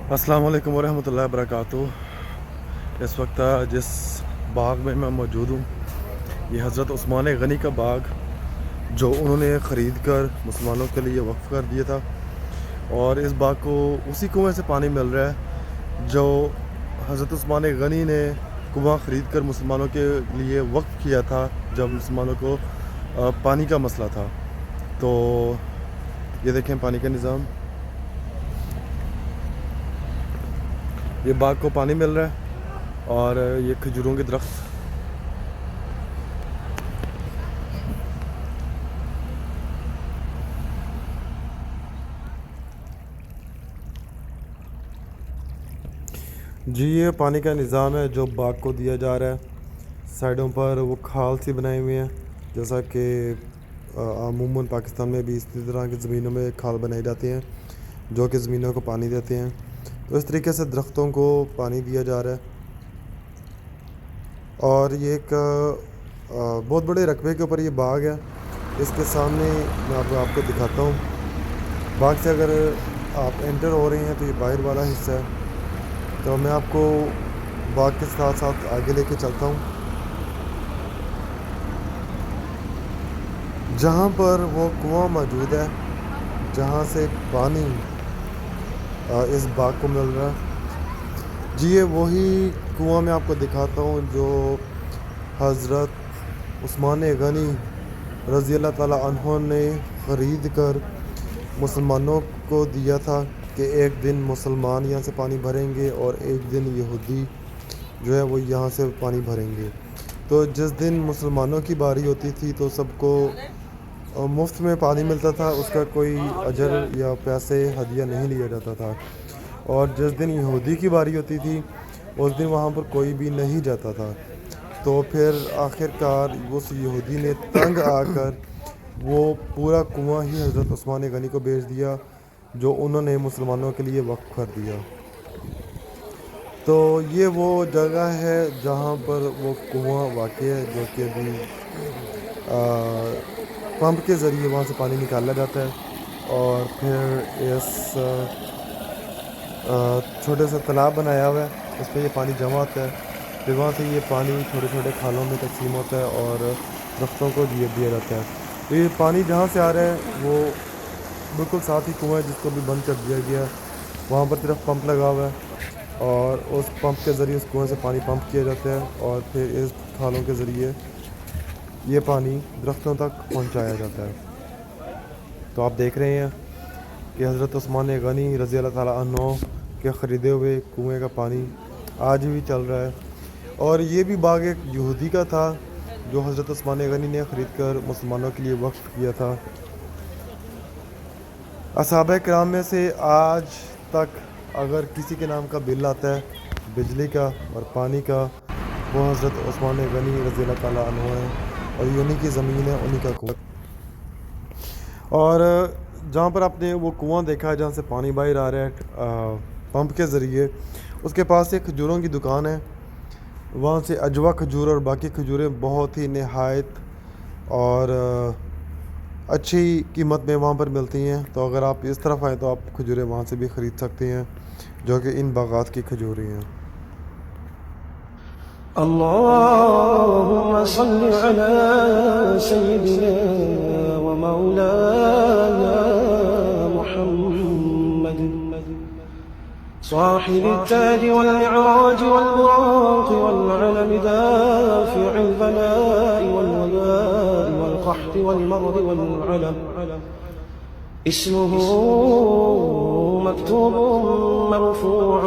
السلام علیکم ورحمۃ اللہ وبرکاتہ۔ اس وقت جس باغ میں موجود ہوں یہ حضرت عثمان غنی کا باغ جو انہوں نے خرید کر مسلمانوں کے لیے وقف کر دیا تھا، اور اس باغ کو اسی کنویں سے پانی مل رہا ہے جو حضرت عثمان غنی نے کنواں خرید کر مسلمانوں کے لیے وقف کیا تھا جب مسلمانوں کو پانی کا مسئلہ تھا۔ تو یہ دیکھیں پانی کا نظام، یہ باغ کو پانی مل رہا ہے اور یہ کھجوروں کے درخت۔ جی یہ پانی کا نظام ہے جو باغ کو دیا جا رہا ہے۔ سائڈوں پر وہ کھال سی بنائی ہوئی ہیں، جیسا کہ عموماً پاکستان میں بھی اسی طرح کی زمینوں میں کھال بنائی جاتی ہیں جو کہ زمینوں کو پانی دیتے ہیں۔ تو اس طریقے سے درختوں کو پانی دیا جا رہا ہے، اور یہ ایک بہت بڑے رقبے کے اوپر یہ باغ ہے۔ اس کے سامنے میں آپ کو دکھاتا ہوں، باغ سے اگر آپ انٹر ہو رہے ہیں تو یہ باہر والا حصہ ہے۔ تو میں آپ کو باغ کے ساتھ ساتھ آگے لے کے چلتا ہوں، جہاں پر وہ کنواں موجود ہے جہاں سے پانی اس باغ کو مل رہا ہے۔ جی یہ وہی کنواں میں آپ کو دکھاتا ہوں جو حضرت عثمان غنی رضی اللہ تعالیٰ عنہ نے خرید کر مسلمانوں کو دیا تھا کہ ایک دن مسلمان یہاں سے پانی بھریں گے اور ایک دن یہودی جو ہے وہ یہاں سے پانی بھریں گے۔ تو جس دن مسلمانوں کی باری ہوتی تھی تو سب کو مفت میں پانی ملتا تھا، اس کا کوئی اجر یا پیسے ہدیہ نہیں لیا جاتا تھا، اور جس دن یہودی کی باری ہوتی تھی اس دن وہاں پر کوئی بھی نہیں جاتا تھا۔ تو پھر آخر کار اس یہودی نے تنگ آ کر وہ پورا کنواں ہی حضرت عثمان غنی کو بیچ دیا جو انہوں نے مسلمانوں کے لیے وقف کر دیا۔ تو یہ وہ جگہ ہے جہاں پر وہ کنواں واقع ہے جو کہ ابھی پمپ کے ذریعے وہاں سے پانی نکالا جاتا ہے، اور پھر اس چھوٹے سا تالاب بنایا ہوا ہے، اس پہ یہ پانی جمع ہوتا ہے، پھر وہاں سے یہ پانی چھوٹے چھوٹے کھالوں میں تقسیم ہوتا ہے اور درختوں کو دیا جاتا ہے۔ تو یہ پانی جہاں سے آ رہا ہے وہ بالکل ساتھ ہی کنواں ہے جس کو بھی بند کر دیا گیا ہے، وہاں پر صرف پمپ لگا ہوا ہے، اور اس پمپ کے ذریعے اس کنویں سے پانی پمپ کیا جاتا ہے، اور پھر اس کھالوں کے ذریعے یہ پانی درختوں تک پہنچایا جاتا ہے۔ تو آپ دیکھ رہے ہیں کہ حضرت عثمان غنی رضی اللہ تعالیٰ عنہ کے خریدے ہوئے کنویں کا پانی آج بھی چل رہا ہے، اور یہ بھی باغ ایک یہودی کا تھا جو حضرت عثمان غنی نے خرید کر مسلمانوں کے لیے وقف کیا تھا۔ اصحابہ کرام میں سے آج تک اگر کسی کے نام کا بل آتا ہے بجلی کا اور پانی کا، وہ حضرت عثمان غنی رضی اللہ تعالیٰ عنہ ہے، اور یہ انہی کی زمین ہے، انہی کا کنواں۔ اور جہاں پر آپ نے وہ کنواں دیکھا ہے جہاں سے پانی باہر آ رہا ہے پمپ کے ذریعے، اس کے پاس ایک کھجوروں کی دکان ہے، وہاں سے اجوا کھجور اور باقی کھجوریں بہت ہی نہایت اور اچھی قیمت میں وہاں پر ملتی ہیں۔ تو اگر آپ اس طرف آئیں تو آپ کھجوریں وہاں سے بھی خرید سکتے ہیں جو کہ ان باغات کی کھجوریں ہیں۔ اللهم صل على سيدنا ومولانا محمد صاحب التاج والمعراج والبراق والعلم دافع البلاء والوباء والقحط والمرض والعلم، اسمه مكتوب مرفوع